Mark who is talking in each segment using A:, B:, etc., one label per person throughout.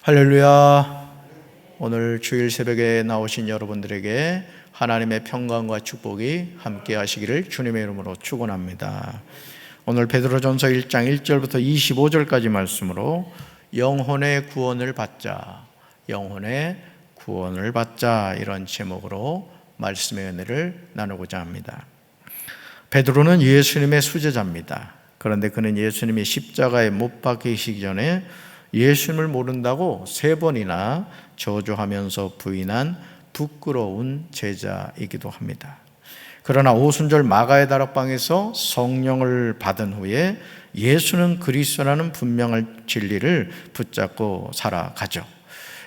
A: 할렐루야. 오늘 주일 새벽에 나오신 여러분들에게 하나님의 평강과 축복이 함께 하시기를 주님의 이름으로 축원합니다. 오늘 베드로전서 1장 1절부터 25절까지 말씀으로 영혼의 구원을 받자, 영혼의 구원을 받자, 이런 제목으로 말씀의 은혜를 나누고자 합니다. 베드로는 예수님의 수제자입니다. 그런데 그는 예수님이 십자가에 못 박히시기 전에 예수님을 모른다고 3번이나 저주하면서 부인한 부끄러운 제자이기도 합니다. 그러나 오순절 마가의 다락방에서 성령을 받은 후에 예수는 그리스도라는 분명한 진리를 붙잡고 살아가죠.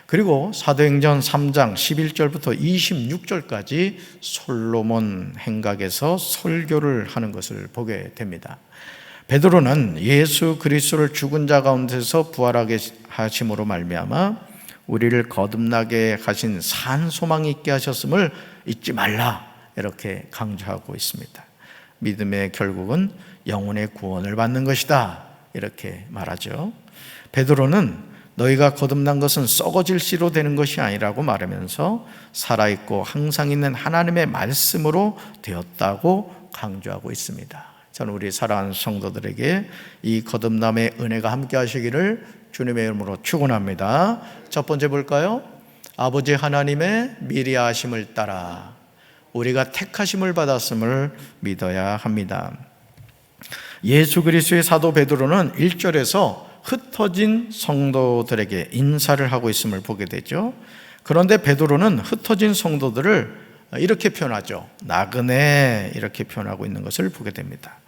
A: 그리고 사도행전 3장 11절부터 26절까지 솔로몬 행각에서 설교를 하는 것을 보게 됩니다. 베드로는 예수 그리스도를 죽은 자 가운데서 부활하게 하심으로 말미암아 우리를 거듭나게 하신 산 소망이 있게 하셨음을 잊지 말라, 이렇게 강조하고 있습니다. 믿음의 결국은 영혼의 구원을 받는 것이다, 이렇게 말하죠. 베드로는 너희가 거듭난 것은 썩어질 씨로 되는 것이 아니라고 말하면서 살아있고 항상 있는 하나님의 말씀으로 되었다고 강조하고 있습니다. 저는 우리 사랑하는 성도들에게 이 거듭남의 은혜가 함께 하시기를 주님의 이름으로 축원합니다. 첫 번째 볼까요? 아버지 하나님의 미리 아심을 따라 우리가 택하심을 받았음을 믿어야 합니다. 예수 그리스도의 사도 베드로는 1절에서 흩어진 성도들에게 인사를 하고 있음을 보게 되죠. 그런데 베드로는 흩어진 성도들을 이렇게 표현하죠. 나그네, 이렇게 표현하고 있는 것을 보게 됩니다.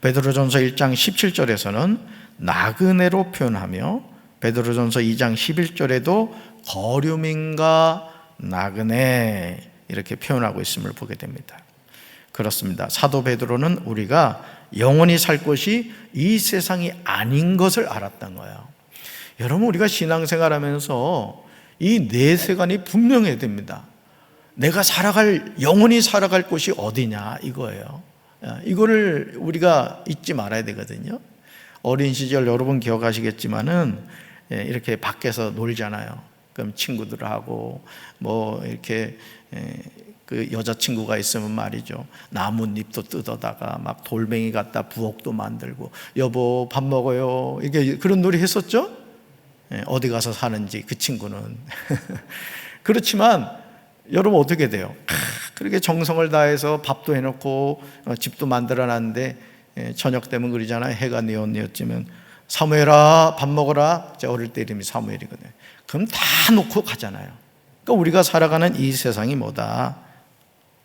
A: 베드로전서 1장 17절에서는 나그네로 표현하며 베드로전서 2장 11절에도 거류민과 나그네, 이렇게 표현하고 있음을 보게 됩니다. 그렇습니다. 사도 베드로는 우리가 영원히 살 곳이 이 세상이 아닌 것을 알았던 거예요. 여러분, 우리가 신앙생활하면서 이 내세관이 분명해야 됩니다. 내가 영원히 살아갈 곳이 어디냐, 이거예요. 이거를 우리가 잊지 말아야 되거든요. 어린 시절 여러분 기억하시겠지만은 이렇게 밖에서 놀잖아요. 그럼 친구들하고 이렇게 그 여자친구가 있으면 말이죠, 나뭇잎도 뜯어다가 막 돌멩이 갖다 부엌도 만들고, 여보 밥 먹어요, 이게 그런 놀이 했었죠. 어디 가서 사는지 그 친구는 그렇지만 여러분 어떻게 돼요? 그렇게 정성을 다해서 밥도 해놓고 집도 만들어놨는데 저녁 되면 그러잖아요. 해가 뉘었으면 사무엘아 밥 먹어라. 제가 어릴 때 이름이 사무엘이거든요. 그럼 다 놓고 가잖아요. 그러니까 우리가 살아가는 이 세상이 뭐다?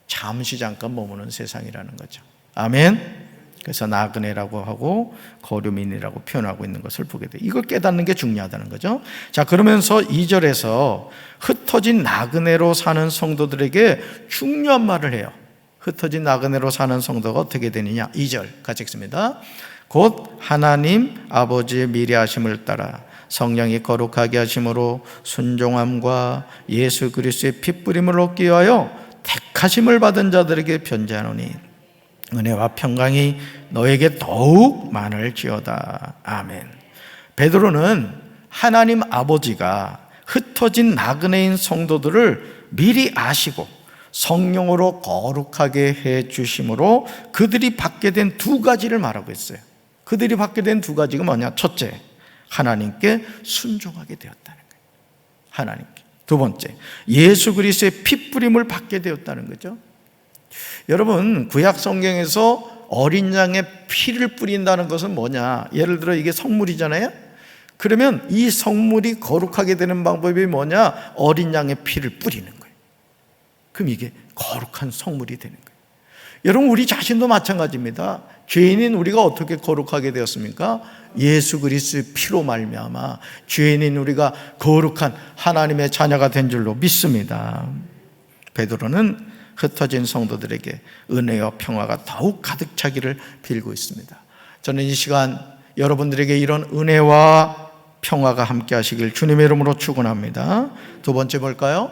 A: 잠시 잠깐 머무는 세상이라는 거죠. 아멘. 그래서 나그네라고 하고 거류민이라고 표현하고 있는 것을 보게 돼요. 이걸 깨닫는 게 중요하다는 거죠. 자, 그러면서 2절에서 흩어진 나그네로 사는 성도들에게 중요한 말을 해요. 흩어진 나그네로 사는 성도가 어떻게 되느냐. 2절 같이 읽습니다. 곧 하나님 아버지의 미리하심을 따라 성령이 거룩하게 하심으로 순종함과 예수 그리스도의 핏부림을 얻기 위하여 택하심을 받은 자들에게 편지하노니 은혜와 평강이 너에게 더욱 많을지어다. 아멘. 베드로는 하나님 아버지가 흩어진 나그네인 성도들을 미리 아시고 성령으로 거룩하게 해 주심으로 그들이 받게 된 2가지를 말하고 있어요. 그들이 받게 된 2가지가 뭐냐? 첫째, 하나님께 순종하게 되었다는 거예요. 하나님께. 2번째, 예수 그리스도의 핏부림을 받게 되었다는 거죠. 여러분, 구약 성경에서 어린 양의 피를 뿌린다는 것은 뭐냐? 예를 들어 이게 성물이잖아요. 그러면 이 성물이 거룩하게 되는 방법이 뭐냐? 어린 양의 피를 뿌리는 거예요. 그럼 이게 거룩한 성물이 되는 거예요. 여러분, 우리 자신도 마찬가지입니다. 죄인인 우리가 어떻게 거룩하게 되었습니까? 예수 그리스도의 피로 말미암아 죄인인 우리가 거룩한 하나님의 자녀가 된 줄로 믿습니다. 베드로는 흩어진 성도들에게 은혜와 평화가 더욱 가득 차기를 빌고 있습니다. 저는 이 시간 여러분들에게 이런 은혜와 평화가 함께 하시길 주님의 이름으로 축원합니다. 2번째 볼까요?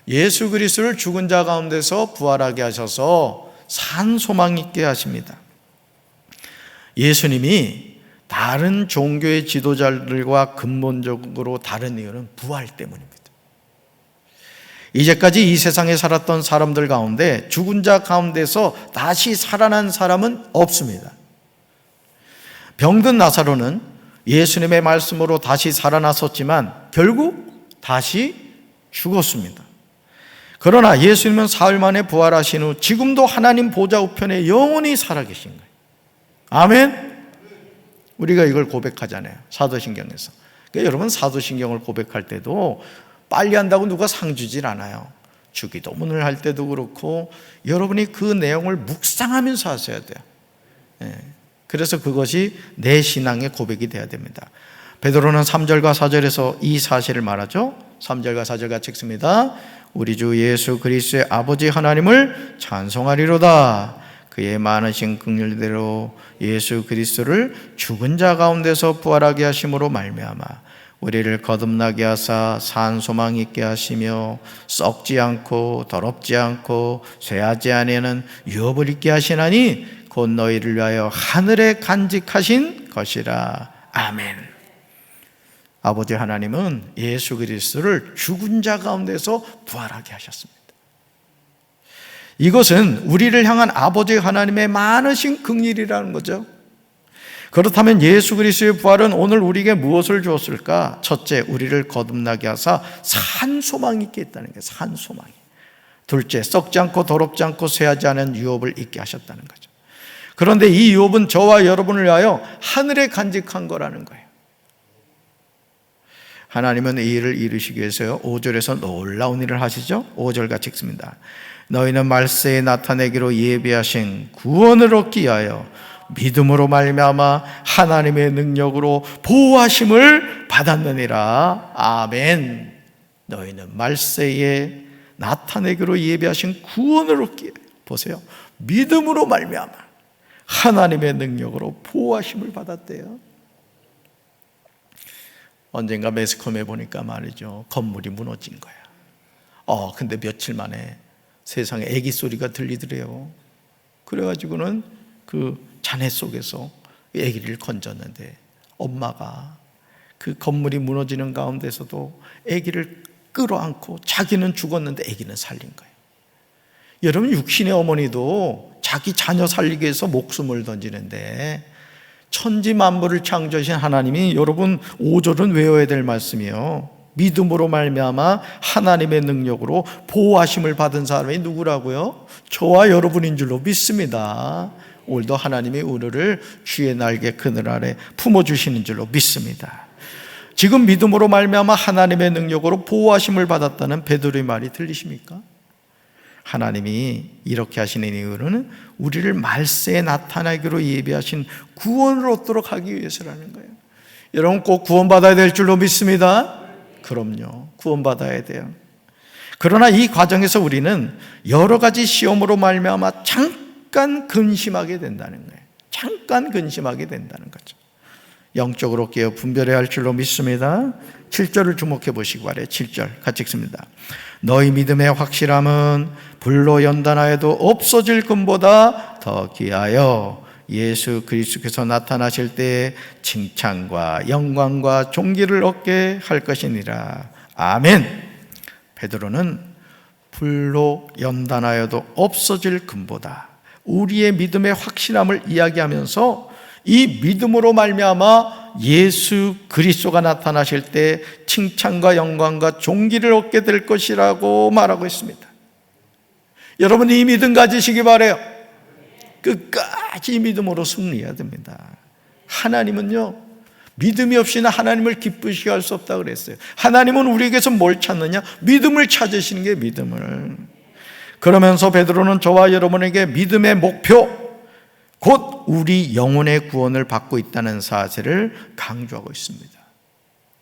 A: 예수 그리스도를 죽은 자 가운데서 부활하게 하셔서 산 소망 있게 하십니다. 예수님이 다른 종교의 지도자들과 근본적으로 다른 이유는 부활 때문입니다. 이제까지 이 세상에 살았던 사람들 가운데 죽은 자 가운데서 다시 살아난 사람은 없습니다. 병든 나사로는 예수님의 말씀으로 다시 살아났었지만 결국 다시 죽었습니다. 그러나 예수님은 사흘 만에 부활하신 후 지금도 하나님 보좌 우편에 영원히 살아계신 거예요. 아멘. 우리가 이걸 고백하잖아요, 사도신경에서. 그러니까 여러분, 사도신경을 고백할 때도 빨리 한다고 누가 상 주질 않아요. 주기도문을 할 때도 그렇고 여러분이 그 내용을 묵상하면서 하셔야 돼요. 그래서 그것이 내 신앙의 고백이 되어야 됩니다. 베드로는 3절과 4절에서 이 사실을 말하죠. 3절과 4절 같이 읽습니다. 우리 주 예수 그리스도의 아버지 하나님을 찬송하리로다. 그의 많으신 긍휼대로 예수 그리스도를 죽은 자 가운데서 부활하게 하심으로 말미암아 우리를 거듭나게 하사 산 소망 있게 하시며 썩지 않고 더럽지 않고 쇠하지 아니하는 유업을 있게 하시나니 곧 너희를 위하여 하늘에 간직하신 것이라. 아멘. 아버지 하나님은 예수 그리스도를 죽은 자 가운데서 부활하게 하셨습니다. 이것은 우리를 향한 아버지 하나님의 많으신 긍휼이라는 거죠. 그렇다면 예수 그리스도의 부활은 오늘 우리에게 무엇을 주었을까? 첫째, 우리를 거듭나게 하사 산 소망이 있게 했다는 거예요. 산 소망이. 둘째, 썩지 않고 더럽지 않고 쇠하지 않은 유업을 있게 하셨다는 거죠. 그런데 이 유업은 저와 여러분을 위하여 하늘에 간직한 거라는 거예요. 하나님은 이 일을 이루시기 위해서요, 5절에서 놀라운 일을 하시죠. 5절 같이 읽습니다. 너희는 말세에 나타내기로 예비하신 구원을 얻기 위하여 믿음으로 말미암아 하나님의 능력으로 보호하심을 받았느니라. 아멘. 너희는 말세에 나타내기로 예비하신 구원을 얻기 위하여, 보세요, 믿음으로 말미암아 하나님의 능력으로 보호하심을 받았대요. 언젠가 매스컴에 보니까 말이죠, 건물이 무너진 거야. 근데 며칠 만에 세상에 아기 소리가 들리더래요. 그래가지고는 그 잔해 속에서 아기를 건졌는데 엄마가 그 건물이 무너지는 가운데서도 아기를 끌어안고 자기는 죽었는데 아기는 살린 거예요. 여러분, 육신의 어머니도 자기 자녀 살리기 위해서 목숨을 던지는데 천지 만물을 창조하신 하나님이, 여러분 5절은 외워야 될 말씀이에요. 믿음으로 말미암아 하나님의 능력으로 보호하심을 받은 사람이 누구라고요? 저와 여러분인 줄로 믿습니다. 오늘도 하나님이 우리를 주의 날개 그늘 아래 품어주시는 줄로 믿습니다. 지금 믿음으로 말미암아 하나님의 능력으로 보호하심을 받았다는 베드로의 말이 들리십니까? 하나님이 이렇게 하시는 이유는 우리를 말세에 나타나기로 예비하신 구원을 얻도록 하기 위해서라는 거예요. 여러분, 꼭 구원받아야 될 줄로 믿습니다. 그럼요, 구원받아야 돼요. 그러나 이 과정에서 우리는 여러 가지 시험으로 말미암아 잠깐 근심하게 된다는 거예요. 잠깐 근심하게 된다는 거죠. 영적으로 깨어 분별해야 할 줄로 믿습니다. 7절을 주목해 보시기 바라요. 7절 같이 읽습니다. 너희 믿음의 확실함은 불로 연단하여도 없어질 금보다 더 귀하여 예수 그리스도께서 나타나실 때에 칭찬과 영광과 존귀를 얻게 할 것이니라. 아멘. 베드로는 불로 연단하여도 없어질 금보다, 우리의 믿음의 확실함을 이야기하면서 이 믿음으로 말미암아 예수 그리스도가 나타나실 때 칭찬과 영광과 존귀를 얻게 될 것이라고 말하고 있습니다. 여러분, 이 믿음 가지시기 바라요. 끝까지 믿음으로 승리해야 됩니다. 하나님은요, 믿음이 없이는 하나님을 기쁘시게 할 수 없다고 그랬어요. 하나님은 우리에게서 뭘 찾느냐? 믿음을 찾으시는 게 믿음을. 그러면서 베드로는 저와 여러분에게 믿음의 목표, 곧 우리 영혼의 구원을 받고 있다는 사실을 강조하고 있습니다.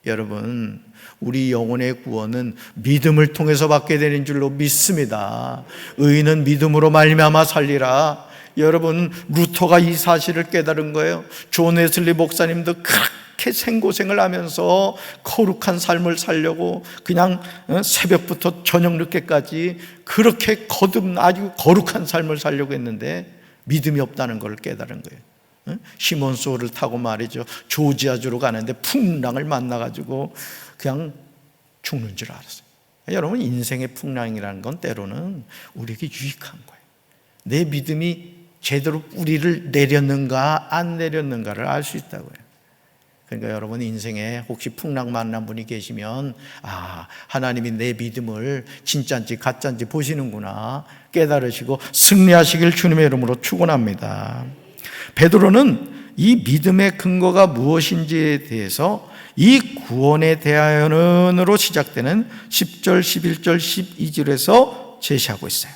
A: 여러분, 우리 영혼의 구원은 믿음을 통해서 받게 되는 줄로 믿습니다. 의인은 믿음으로 말미암아 살리라. 여러분, 루터가 이 사실을 깨달은 거예요. 존 웨슬리 목사님도 그렇게 생고생을 하면서 거룩한 삶을 살려고 그냥 새벽부터 저녁 늦게까지 그렇게 아주 거룩한 삶을 살려고 했는데 믿음이 없다는 걸 깨달은 거예요. 시몬 소를 타고 말이죠, 조지아주로 가는데 풍랑을 만나가지고 그냥 죽는 줄 알았어요. 여러분, 인생의 풍랑이라는 건 때로는 우리에게 유익한 거예요. 내 믿음이 제대로 뿌리를 내렸는가 안 내렸는가를 알 수 있다고요. 그러니까 여러분, 인생에 혹시 풍랑 만난 분이 계시면 하나님이 내 믿음을 진짜인지 가짜인지 보시는구나 깨달으시고 승리하시길 주님의 이름으로 축원합니다. 베드로는 이 믿음의 근거가 무엇인지에 대해서 이 구원에 대하여는으로 시작되는 10절, 11절, 12절에서 제시하고 있어요.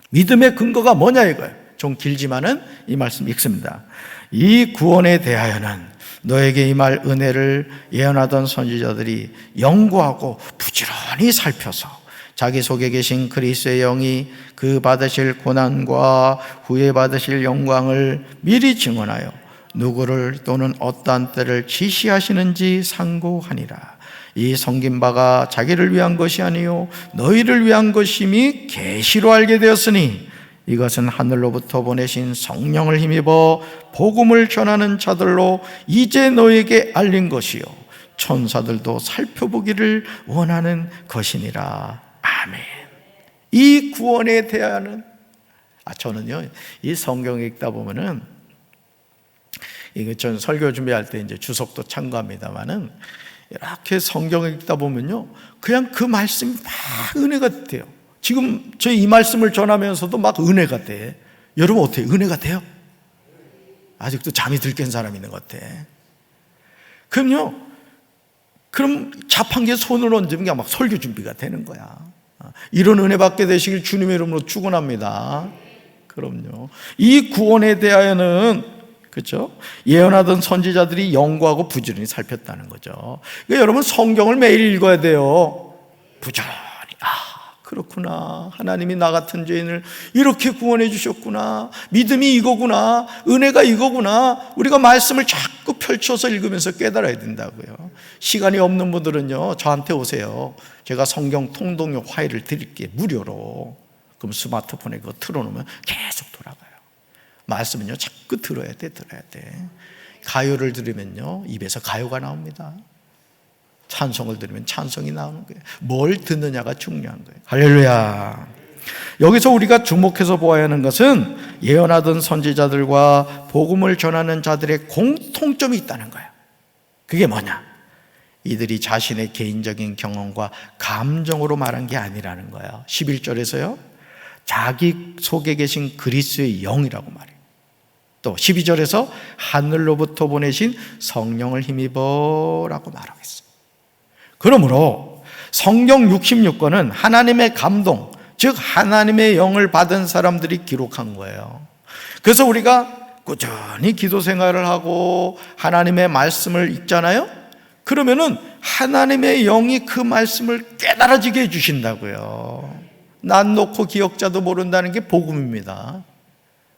A: 믿음의 근거가 뭐냐 이거예요. 좀 길지만은 이 말씀 읽습니다. 이 구원에 대하여는 너에게 임할 은혜를 예언하던 선지자들이 연구하고 부지런히 살펴서 자기 속에 계신 그리스도의 영이 그 받으실 고난과 후에 받으실 영광을 미리 증언하여 누구를 또는 어떠한 때를 지시하시는지 상고하니라. 이 섬긴 바가 자기를 위한 것이 아니요 너희를 위한 것임이 계시로 알게 되었으니 이것은 하늘로부터 보내신 성령을 힘입어 복음을 전하는 자들로 이제 너에게 알린 것이요 천사들도 살펴보기를 원하는 것이니라. 아멘. 이 구원에 대하여는 저는요, 이 성경 읽다 보면은 전 설교 준비할 때 이제 주석도 참고합니다만은 이렇게 성경 읽다 보면요, 그냥 그 말씀이 막 은혜가 돼요. 지금 저희 이 말씀을 전하면서도 막 은혜가 돼. 여러분 어때요? 은혜가 돼요? 아직도 잠이 들깬 사람이 있는 것 같아. 그럼 자판기에 손을 얹으면 그냥 막 설교 준비가 되는 거야. 이런 은혜 받게 되시길 주님의 이름으로 축원합니다. 그럼요. 이 구원에 대하여는 그렇죠? 예언하던 선지자들이 연구하고 부지런히 살폈다는 거죠. 그러니까 여러분 성경을 매일 읽어야 돼요. 부지런히. 그렇구나. 하나님이 나 같은 죄인을 이렇게 구원해 주셨구나. 믿음이 이거구나. 은혜가 이거구나. 우리가 말씀을 자꾸 펼쳐서 읽으면서 깨달아야 된다고요. 시간이 없는 분들은요, 저한테 오세요. 제가 성경 통독용 파일을 드릴게요. 무료로. 그럼 스마트폰에 그거 틀어놓으면 계속 돌아가요. 말씀은요, 자꾸 들어야 돼. 가요를 들으면요, 입에서 가요가 나옵니다. 찬송을 들으면 찬송이 나오는 거예요. 뭘 듣느냐가 중요한 거예요. 할렐루야. 여기서 우리가 주목해서 보아야 하는 것은 예언하던 선지자들과 복음을 전하는 자들의 공통점이 있다는 거예요. 그게 뭐냐? 이들이 자신의 개인적인 경험과 감정으로 말한 게 아니라는 거예요. 11절에서요, 자기 속에 계신 그리스도의 영이라고 말해요. 또 12절에서 하늘로부터 보내신 성령을 힘입어라고 말하고 있어요. 그러므로 성경 66권은 하나님의 감동, 즉 하나님의 영을 받은 사람들이 기록한 거예요. 그래서 우리가 꾸준히 기도 생활을 하고 하나님의 말씀을 읽잖아요. 그러면은 하나님의 영이 그 말씀을 깨달아지게 해주신다고요. 난 놓고 기억자도 모른다는 게 복음입니다.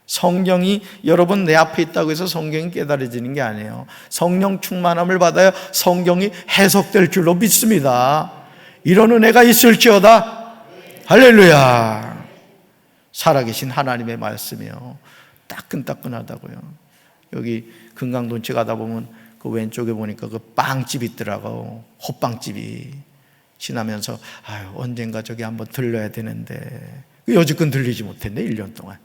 A: 성경이 여러분 내 앞에 있다고 해서 성경이 깨달아지는 게 아니에요. 성령 충만함을 받아야 성경이 해석될 줄로 믿습니다. 이런 은혜가 있을지어다. 할렐루야. 살아계신 하나님의 말씀이요, 따끈따끈하다고요. 여기 금강돈치 가다 보면 그 왼쪽에 보니까 그 빵집 있더라고. 호빵집이. 지나면서 언젠가 저기 한번 들러야 되는데 여지껏 들리지 못했네. 1년 동안.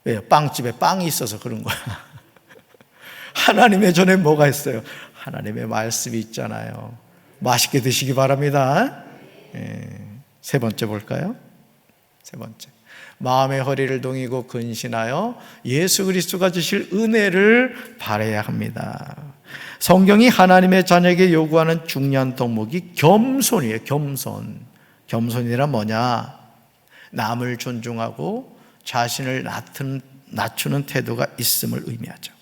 A: 왜요? 빵집에 빵이 있어서 그런 거야. 하나님의 전에 뭐가 있어요? 하나님의 말씀이 있잖아요. 맛있게 드시기 바랍니다. 세 번째 볼까요? 세 번째, 마음의 허리를 동이고 근신하여 예수 그리스도가 주실 은혜를 바라야 합니다. 성경이 하나님의 자녀에게 요구하는 중요한 덕목이 겸손이에요. 겸손이란 뭐냐? 남을 존중하고 자신을 낮추는 태도가 있음을 의미하죠.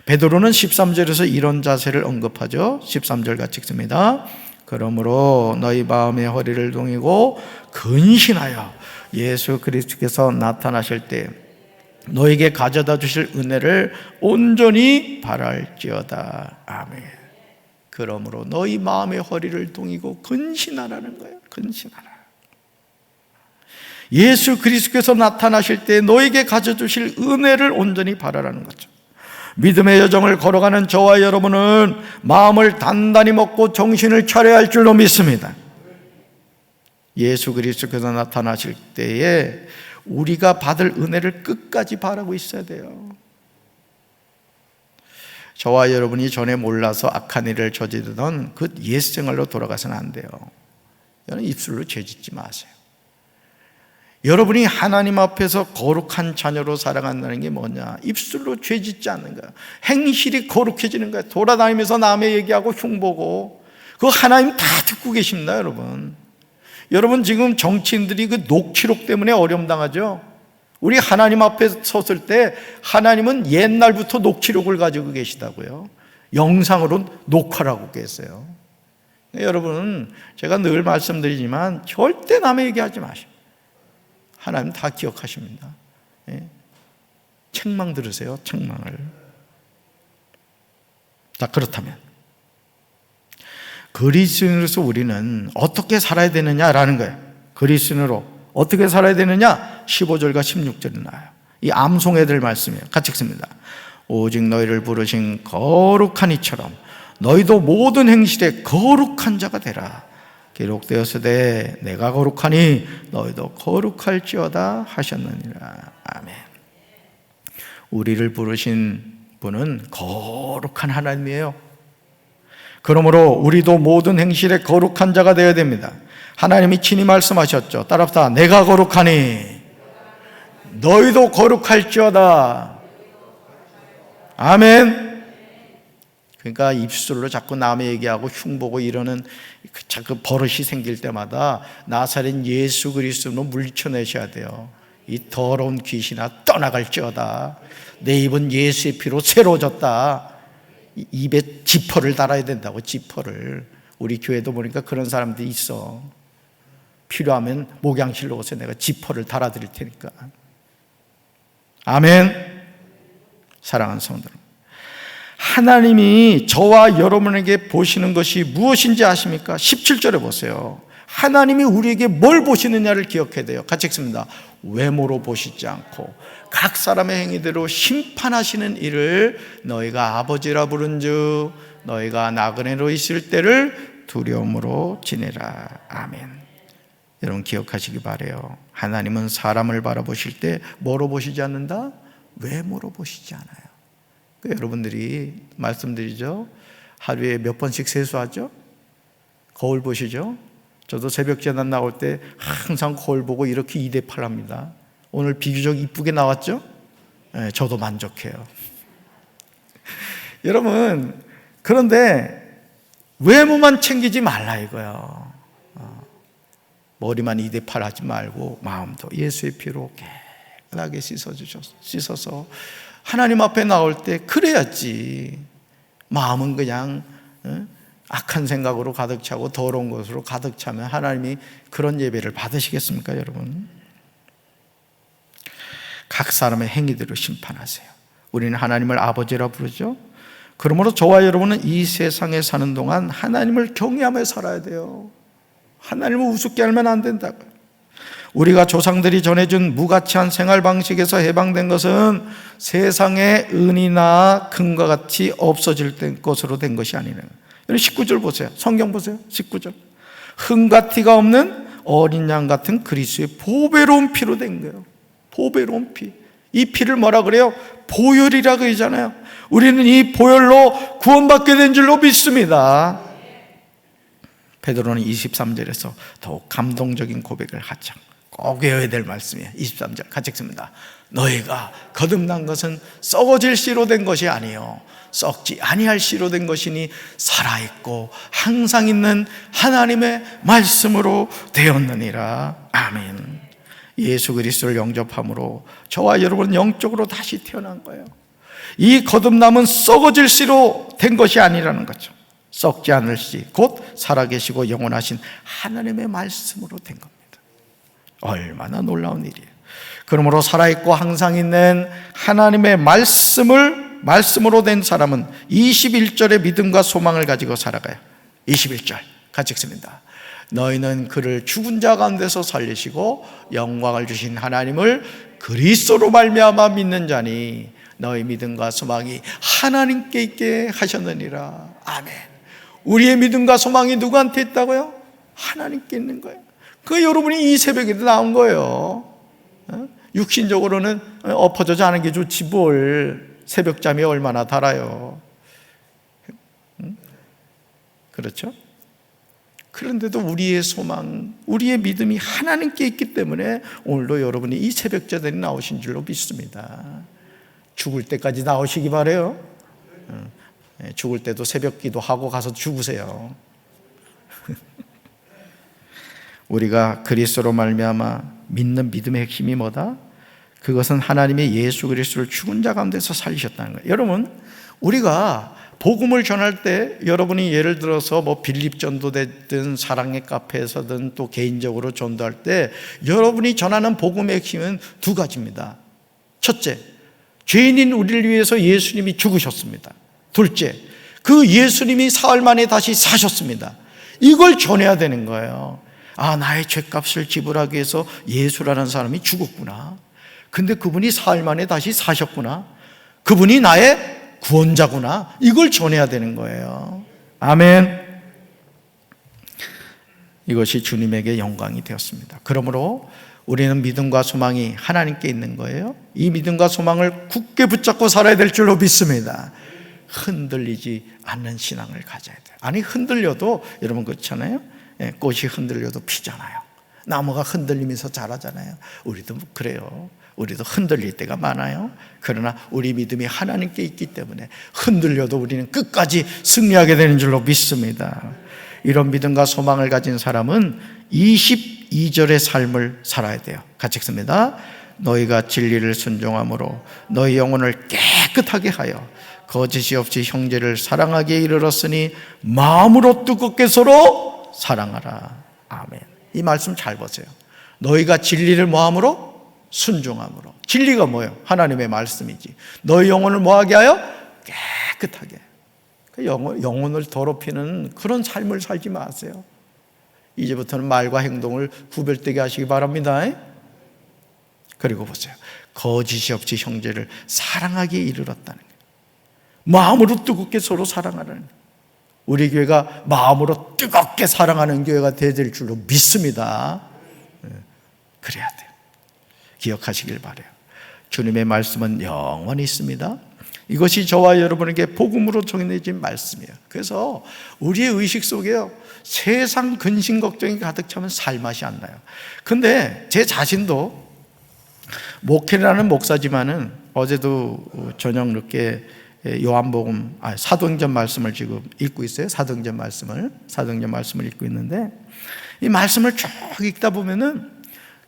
A: 베드로는 13절에서 이런 자세를 언급하죠. 13절 같이 읽습니다. 그러므로 너희 마음의 허리를 동이고 근신하여 예수 그리스도께서 나타나실 때 너에게 가져다 주실 은혜를 온전히 바랄지어다. 아멘. 그러므로 너희 마음의 허리를 동이고 근신하라는 거예요. 근신하라. 예수 그리스도께서 나타나실 때 너에게 가져주실 은혜를 온전히 바라라는 거죠. 믿음의 여정을 걸어가는 저와 여러분은 마음을 단단히 먹고 정신을 차려야 할 줄로 믿습니다. 예수 그리스도께서 나타나실 때에 우리가 받을 은혜를 끝까지 바라고 있어야 돼요. 저와 여러분이 전에 몰라서 악한 일을 저지르던 그 옛생활로 돌아가서는 안 돼요. 여러분, 입술로 죄짓지 마세요. 여러분이 하나님 앞에서 거룩한 자녀로 살아간다는 게 뭐냐? 입술로 죄짓지 않는 거야. 행실이 거룩해지는 거야. 돌아다니면서 남의 얘기하고 흉보고, 그거 하나님 다 듣고 계십니다, 여러분. 여러분, 지금 정치인들이 그 녹취록 때문에 어려움 당하죠? 우리 하나님 앞에 섰을 때 하나님은 옛날부터 녹취록을 가지고 계시다고요. 영상으로 녹화를 하고 계세요. 여러분, 제가 늘 말씀드리지만 절대 남의 얘기하지 마시오. 하나님 다 기억하십니다. 예? 책망 들으세요, 책망을. 자, 그렇다면 그리스도인으로서 우리는 어떻게 살아야 되느냐라는 거예요. 그리스도인으로 어떻게 살아야 되느냐? 15절과 16절이 나와요. 이 암송해야 될 말씀이에요. 같이 읽습니다. 오직 너희를 부르신 거룩한 이처럼 너희도 모든 행실에 거룩한 자가 되라. 기록되었으되 내가 거룩하니 너희도 거룩할지어다 하셨느니라. 아멘. 우리를 부르신 분은 거룩한 하나님이에요. 그러므로 우리도 모든 행실에 거룩한 자가 되어야 됩니다. 하나님이 친히 말씀하셨죠. 따라합시다. 내가 거룩하니 너희도 거룩할지어다. 아멘. 그러니까 입술로 자꾸 남의 얘기하고 흉보고 이러는 자꾸 버릇이 생길 때마다 나사렛 예수 그리스도로 물리쳐내셔야 돼요. 이 더러운 귀신아 떠나갈지어다. 내 입은 예수의 피로 새로워졌다. 입에 지퍼를 달아야 된다고. 지퍼를. 우리 교회도 보니까 그런 사람들이 있어. 필요하면 목양실로 오세요. 내가 지퍼를 달아드릴 테니까. 아멘. 사랑하는 성도 여러분, 하나님이 저와 여러분에게 보시는 것이 무엇인지 아십니까? 17절에 보세요. 하나님이 우리에게 뭘 보시느냐를 기억해야 돼요. 같이 읽습니다. 외모로 보시지 않고 각 사람의 행위대로 심판하시는 이를 너희가 아버지라 부른즉 너희가 나그네로 있을 때를 두려움으로 지내라. 아멘. 여러분 기억하시기 바라요. 하나님은 사람을 바라보실 때 뭐로 보시지 않는다? 외모로 보시지 않아요. 여러분들이 말씀드리죠. 하루에 몇 번씩 세수하죠? 거울 보시죠? 저도 새벽 재난 나올 때 항상 거울 보고 이렇게 2대8 합니다. 오늘 비교적 이쁘게 나왔죠? 네, 저도 만족해요. 여러분, 그런데 외모만 챙기지 말라 이거예요. 머리만 2대8 하지 말고 마음도 예수의 피로 깨끗하게 씻어서 하나님 앞에 나올 때 그래야지. 마음은 그냥 악한 생각으로 가득 차고 더러운 것으로 가득 차면 하나님이 그런 예배를 받으시겠습니까, 여러분? 각 사람의 행위대로 심판하세요. 우리는 하나님을 아버지라 부르죠. 그러므로 저와 여러분은 이 세상에 사는 동안 하나님을 경외하며 살아야 돼요. 하나님을 우습게 알면 안 된다고요. 우리가 조상들이 전해준 무가치한 생활 방식에서 해방된 것은 세상의 은이나 금과 같이 없어질 것으로 된 것이 아니라. 19절 보세요. 성경 보세요. 19절. 흠과 티가 없는 어린 양 같은 그리스도의 보배로운 피로 된 거예요. 보배로운 피. 이 피를 뭐라 그래요? 보혈이라 그러잖아요. 우리는 이 보혈로 구원받게 된 줄로 믿습니다. 베드로는 23절에서 더욱 감동적인 고백을 하죠. 꼭 외워야 될 말씀이에요. 23절 같이 읽습니다. 너희가 거듭난 것은 썩어질 씨로 된 것이 아니요 썩지 아니할 씨로 된 것이니 살아있고 항상 있는 하나님의 말씀으로 되었느니라. 아멘. 예수 그리스도를 영접함으로 저와 여러분은 영적으로 다시 태어난 거예요. 이 거듭남은 썩어질 씨로 된 것이 아니라는 거죠. 썩지 않을 씨, 곧 살아계시고 영원하신 하나님의 말씀으로 된 겁니다. 얼마나 놀라운 일이에요. 그러므로 살아있고 항상 있는 하나님의 말씀으로 된 사람은 21절의 믿음과 소망을 가지고 살아가요. 21절 같이 읽습니다. 너희는 그를 죽은 자 가운데서 살리시고 영광을 주신 하나님을 그리스도로 말미암아 믿는 자니 너희 믿음과 소망이 하나님께 있게 하셨느니라. 아멘. 우리의 믿음과 소망이 누구한테 있다고요? 하나님께 있는 거예요. 그 여러분이 이 새벽에도 나온 거예요. 육신적으로는 엎어져 자는 게 좋지 뭘. 새벽잠이 얼마나 달아요. 그렇죠? 그런데도 우리의 소망, 우리의 믿음이 하나님께 있기 때문에 오늘도 여러분이 이 새벽자들이 나오신 줄로 믿습니다. 죽을 때까지 나오시기 바라요. 죽을 때도 새벽 기도하고 가서 죽으세요. 우리가 그리스도로 말미암아 믿는 믿음의 핵심이 뭐다? 그것은 하나님의 예수 그리스도를 죽은 자 가운데서 살리셨다는 거예요. 여러분, 우리가 복음을 전할 때 여러분이 예를 들어서 뭐 빌립 전도됐든 사랑의 카페에서든 또 개인적으로 전도할 때 여러분이 전하는 복음의 핵심은 두 가지입니다. 첫째, 죄인인 우리를 위해서 예수님이 죽으셨습니다. 둘째, 그 예수님이 사흘 만에 다시 사셨습니다. 이걸 전해야 되는 거예요. 아, 나의 죄값을 지불하기 위해서 예수라는 사람이 죽었구나. 근데 그분이 사흘 만에 다시 사셨구나. 그분이 나의 구원자구나. 이걸 전해야 되는 거예요. 아멘. 이것이 주님에게 영광이 되었습니다. 그러므로 우리는 믿음과 소망이 하나님께 있는 거예요. 이 믿음과 소망을 굳게 붙잡고 살아야 될 줄로 믿습니다. 흔들리지 않는 신앙을 가져야 돼요. 아니, 흔들려도 여러분 그렇잖아요. 꽃이 흔들려도 피잖아요. 나무가 흔들리면서 자라잖아요. 우리도 그래요. 우리도 흔들릴 때가 많아요. 그러나 우리 믿음이 하나님께 있기 때문에 흔들려도 우리는 끝까지 승리하게 되는 줄로 믿습니다. 이런 믿음과 소망을 가진 사람은 22절의 삶을 살아야 돼요. 같이 읽습니다. 너희가 진리를 순종함으로 너희 영혼을 깨끗하게 하여 거짓이 없이 형제를 사랑하기에 이르렀으니 마음으로 뜨겁게 서로 사랑하라. 아멘. 이 말씀 잘 보세요. 너희가 진리를 뭐함으로? 순종함으로. 진리가 뭐예요? 하나님의 말씀이지. 너희 영혼을 뭐하게 하여? 깨끗하게. 영혼을 더럽히는 그런 삶을 살지 마세요. 이제부터는 말과 행동을 구별되게 하시기 바랍니다. 그리고 보세요. 거짓이 없이 형제를 사랑하기에 이르렀다는 거예요. 마음으로 뜨겁게 서로 사랑하라는 거예요. 우리 교회가 마음으로 뜨겁게 사랑하는 교회가 되어질 줄로 믿습니다. 그래야 돼요. 기억하시길 바라요. 주님의 말씀은 영원히 있습니다. 이것이 저와 여러분에게 복음으로 정해진 말씀이에요. 그래서 우리의 의식 속에요, 세상 근심 걱정이 가득 차면 살맛이 안 나요. 근데 제 자신도 목회라는 목사지만은 어제도 저녁 늦게 요한복음, 사도행전 말씀을 지금 읽고 있어요. 사도행전 말씀을 읽고 있는데 이 말씀을 쭉 읽다 보면은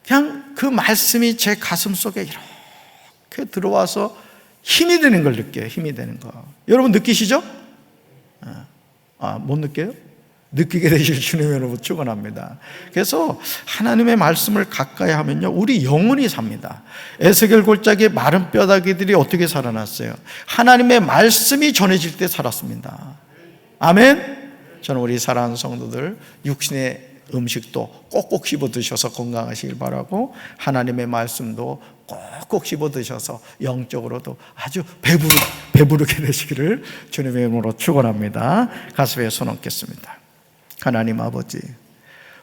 A: 그냥 그 말씀이 제 가슴 속에 이렇게 들어와서 힘이 되는 걸 느껴요. 힘이 되는 거. 여러분 느끼시죠? 못 느껴요? 느끼게 되실 주님의 이름으로 축원합니다. 그래서 하나님의 말씀을 가까이 하면요, 우리 영혼이 삽니다. 에스겔 골짜기의 마른 뼈다귀들이 어떻게 살아났어요? 하나님의 말씀이 전해질 때 살았습니다. 아멘. 저는 우리 사랑하는 성도들 육신의 음식도 꼭꼭 씹어 드셔서 건강하시길 바라고, 하나님의 말씀도 꼭꼭 씹어 드셔서 영적으로도 아주 배부르게 되시기를 주님의 이름으로 축원합니다. 가슴에 손 얹겠습니다. 하나님 아버지,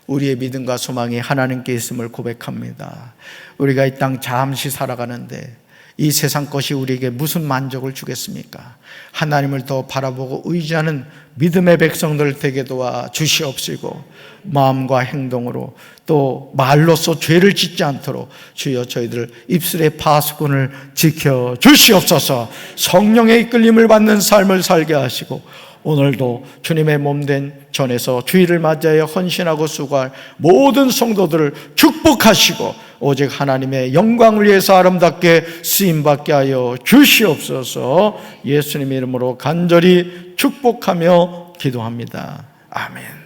A: 우리의 믿음과 소망이 하나님께 있음을 고백합니다. 우리가 이 땅 잠시 살아가는데 이 세상 것이 우리에게 무슨 만족을 주겠습니까? 하나님을 더 바라보고 의지하는 믿음의 백성들 되게 도와 주시옵시고, 마음과 행동으로 또 말로써 죄를 짓지 않도록 주여 저희들 입술의 파수꾼을 지켜 주시옵소서. 성령의 이끌림을 받는 삶을 살게 하시고, 오늘도 주님의 몸된 전에서 주일을 맞이하여 헌신하고 수고할 모든 성도들을 축복하시고 오직 하나님의 영광을 위해서 아름답게 쓰임받게 하여 주시옵소서. 예수님의 이름으로 간절히 축복하며 기도합니다. 아멘.